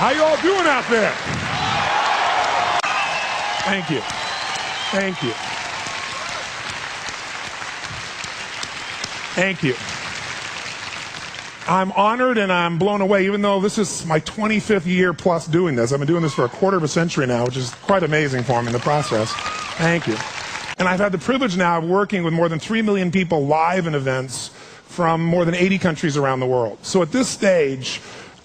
How you all doing out there? Thank you. Thank you. Thank you. I'm honored and I'm blown away, even though this is my 25th year plus doing this. I've been doing this for a quarter of a century now, which is quite amazing for me in the process. Thank you. And I've had the privilege now of working with more than 3 million people live in events from more than 80 countries around the world. So at this stage,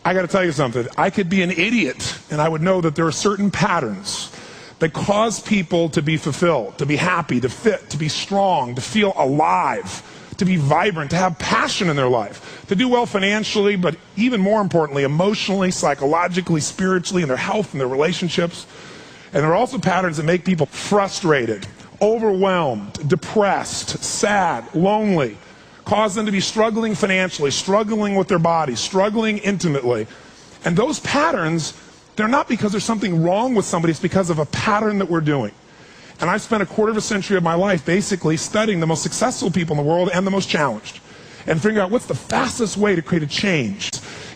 I got to tell you something. I could be an idiot and I would know that there are certain patterns that cause people to be fulfilled, to be happy, to fit, to be strong, to feel alive, to be vibrant, to have passion in their life, to do well financially, but even more importantly, emotionally, psychologically, spiritually, in their health and their relationships. And there are also patterns that make people frustrated, overwhelmed, depressed, sad, lonely, cause them to be struggling financially, struggling with their body, struggling intimately. And those patterns, they're not because there's something wrong with somebody, it's because of a pattern that we're doing. And I've spent a quarter of a century of my life basically studying the most successful people in the world and the most challenged, and figuring out what's the fastest way to create a change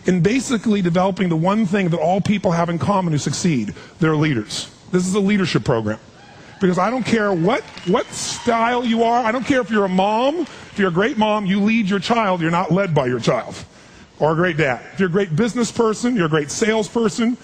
in basically developing the one thing that all people have in common who succeed. They're leaders. This is a leadership program. Because I don't care what style you are. I don't care if you're a mom. If you're a great mom, you lead your child. You're not led by your child. Or a great dad. If you're a great business person, you're a great salesperson,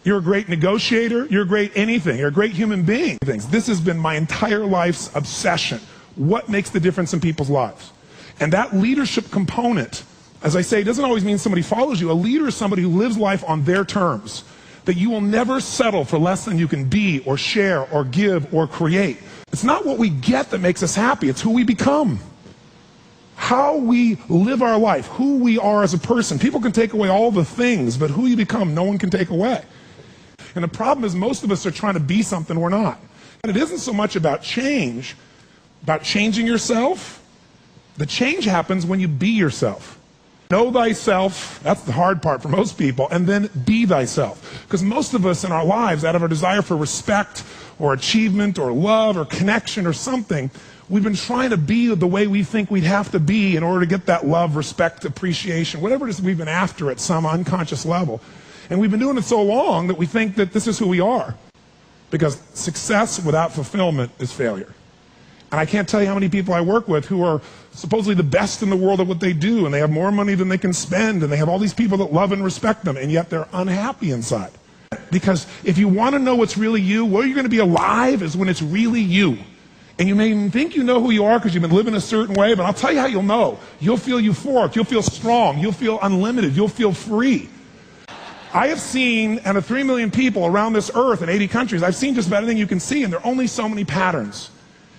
you're a great negotiator, you're a great anything, you're a great human being. This has been my entire life's obsession. What makes the difference in people's lives? And that leadership component, as I say, doesn't always mean somebody follows you. A leader is somebody who lives life on their terms. That you will never settle for less than you can be or share or give or create. It's not what we get that makes us happy, it's who we become. How we live our life, who we are as a person. People can take away all the things, but who you become, no one can take away. And the problem is most of us are trying to be something we're not. And it isn't so much about change, about changing yourself. The change happens when you be yourself. Know thyself, that's the hard part for most people, and then be thyself. Because most of us in our lives, out of our desire for respect or achievement or love or connection or something, we've been trying to be the way we think we'd have to be in order to get that love, respect, appreciation, whatever it is we've been after at some unconscious level. And we've been doing it so long that we think that this is who we are. Because success without fulfillment is failure. And I can't tell you how many people I work with who are supposedly the best in the world at what they do, and they have more money than they can spend, and they have all these people that love and respect them, and yet they're unhappy inside. Because if you want to know what's really you, where you're going to be alive is when it's really you. And you may even think you know who you are because you've been living a certain way, but I'll tell you how you'll know. You'll feel euphoric, you'll feel strong, you'll feel unlimited, you'll feel free. I have seen, out of 3 million people around this earth in 80 countries, I've seen just about anything you can see, and there are only so many patterns.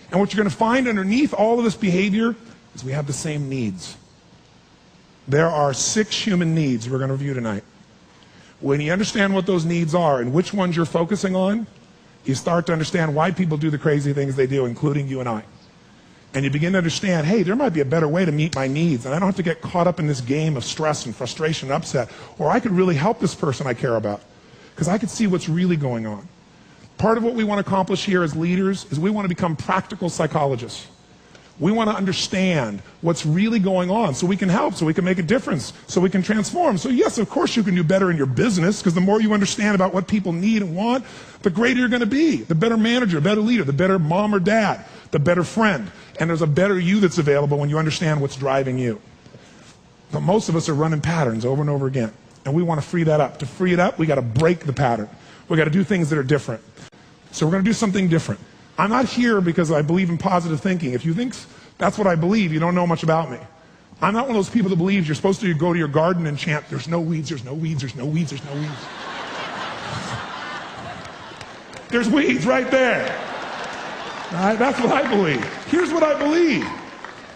And what you're going to find underneath all of this behavior is we have the same needs. There are 6 human needs we're going to review tonight. When you understand what those needs are and which ones you're focusing on, you start to understand why people do the crazy things they do, including you and I. And you begin to understand, hey, there might be a better way to meet my needs, and I don't have to get caught up in this game of stress and frustration and upset, or I could really help this person I care about, because I could see what's really going on. Part of what we want to accomplish here as leaders is we want to become practical psychologists. We want to understand what's really going on so we can help, so we can make a difference, so we can transform. So yes, of course you can do better in your business, because the more you understand about what people need and want, the greater you're going to be. The better manager, better leader, the better mom or dad, the better friend. And there's a better you that's available when you understand what's driving you. But most of us are running patterns over and over again. And we want to free that up. To free it up, we got to break the pattern. We got to do things that are different. So we're going to do something different. I'm not here because I believe in positive thinking. If you think that's what I believe, you don't know much about me. I'm not one of those people that believes you're supposed to go to your garden and chant, there's no weeds, there's no weeds, there's no weeds, there's no weeds. There's weeds right there. Right? That's what I believe. Here's what I believe.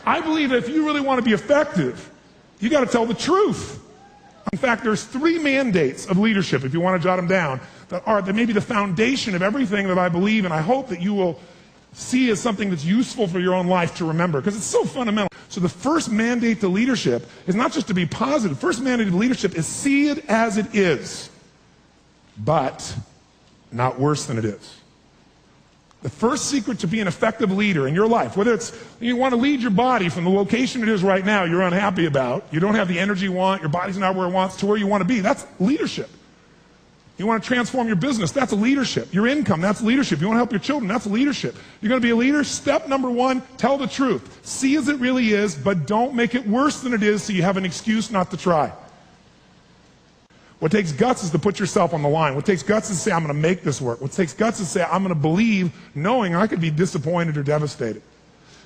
I believe that if you really want to be effective, you got to tell the truth. In fact, there's 3 mandates of leadership, if you want to jot them down, that may be the foundation of everything that I believe, and I hope that you will see as something that's useful for your own life to remember, because it's so fundamental. So the first mandate to leadership is not just to be positive. First mandate to leadership is see it as it is, but not worse than it is. The first secret to being an effective leader in your life, whether it's you want to lead your body from the location it is right now you're unhappy about, you don't have the energy you want, your body's not where it wants, to where you want to be, that's leadership. You want to transform your business, that's leadership. Your income, that's leadership. You want to help your children, that's leadership. You're going to be a leader? Step number one, tell the truth. See as it really is, but don't make it worse than it is so you have an excuse not to try. What takes guts is to put yourself on the line. What takes guts is to say, I'm going to make this work. What takes guts is to say, I'm going to believe, knowing I could be disappointed or devastated.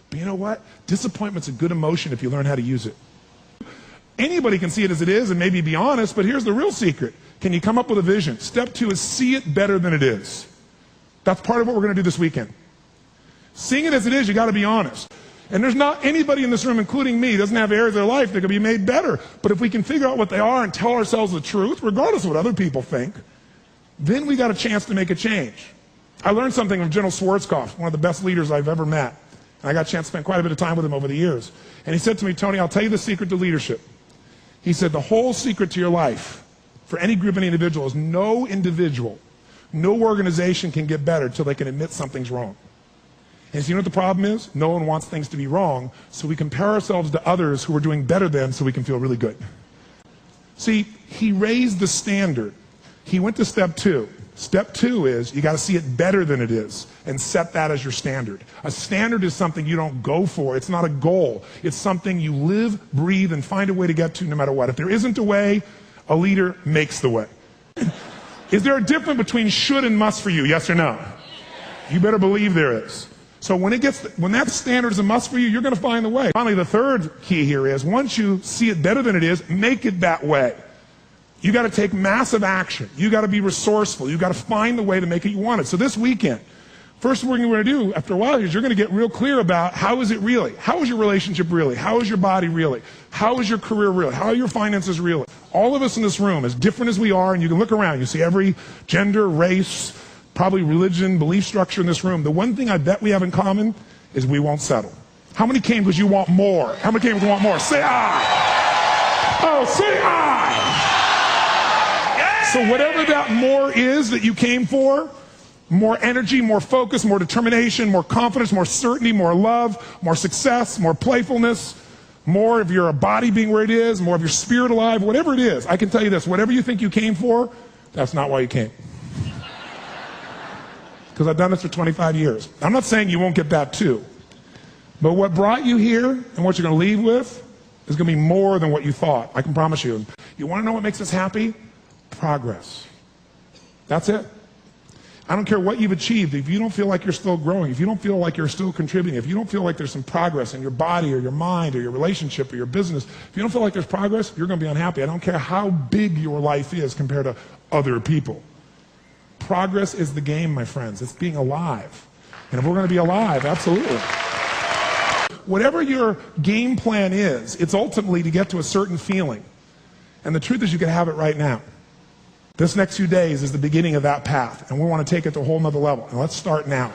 But you know what? Disappointment's a good emotion if you learn how to use it. Anybody can see it as it is and maybe be honest, but here's the real secret. Can you come up with a vision? Step two is see it better than it is. That's part of what we're going to do this weekend. Seeing it as it is, you got to be honest. And there's not anybody in this room, including me, doesn't have areas of their life that can be made better. But if we can figure out what they are and tell ourselves the truth, regardless of what other people think, then we got a chance to make a change. I learned something from General Schwarzkopf, one of the best leaders I've ever met. And I got a chance to spend quite a bit of time with him over the years. And he said to me, Tony, I'll tell you the secret to leadership. He said, the whole secret to your life, for any group, any individual, is no individual, no organization can get better until they can admit something's wrong. And so you know what the problem is? No one wants things to be wrong, so we compare ourselves to others who are doing better than so we can feel really good. See, he raised the standard. He went to step two. Step two is you got to see it better than it is and set that as your standard. A standard is something you don't go for. It's not a goal. It's something you live, breathe, and find a way to get to no matter what. If there isn't a way, a leader makes the way. Is there a difference between should and must for you? Yes or no? You better believe there is. So when that standard is a must for you, you're going to find the way. Finally, the third key here is once you see it better than it is, make it that way. You got to take massive action. You got to be resourceful. You got to find the way to make it you want it. So this weekend, first thing we're going to do after a while is you're going to get real clear about how is it really? How is your relationship really? How is your body really? How is your career really? How are your finances really? All of us in this room, as different as we are, and you can look around, you see every gender, race, probably religion, belief structure in this room. The one thing I bet we have in common is we won't settle. How many came because you want more? How many came because you want more? Say I. Oh, say I. So whatever that more is that you came for, more energy, more focus, more determination, more confidence, more certainty, more love, more success, more playfulness, more of your body being where it is, more of your spirit alive, whatever it is, I can tell you this, whatever you think you came for, that's not why you came. Because I've done this for 25 years. I'm not saying you won't get that too. But what brought you here and what you're going to leave with is going to be more than what you thought. I can promise you. You want to know what makes us happy? Progress. That's it. I don't care what you've achieved. If you don't feel like you're still growing, if you don't feel like you're still contributing, if you don't feel like there's some progress in your body or your mind or your relationship or your business, if you don't feel like there's progress, you're going to be unhappy. I don't care how big your life is compared to other people. Progress is the game, my friends. It's being alive. And if we're going to be alive, absolutely. Whatever your game plan is, it's ultimately to get to a certain feeling. And the truth is you can have it right now. This next few days is the beginning of that path, and we want to take it to a whole nother level. And let's start now.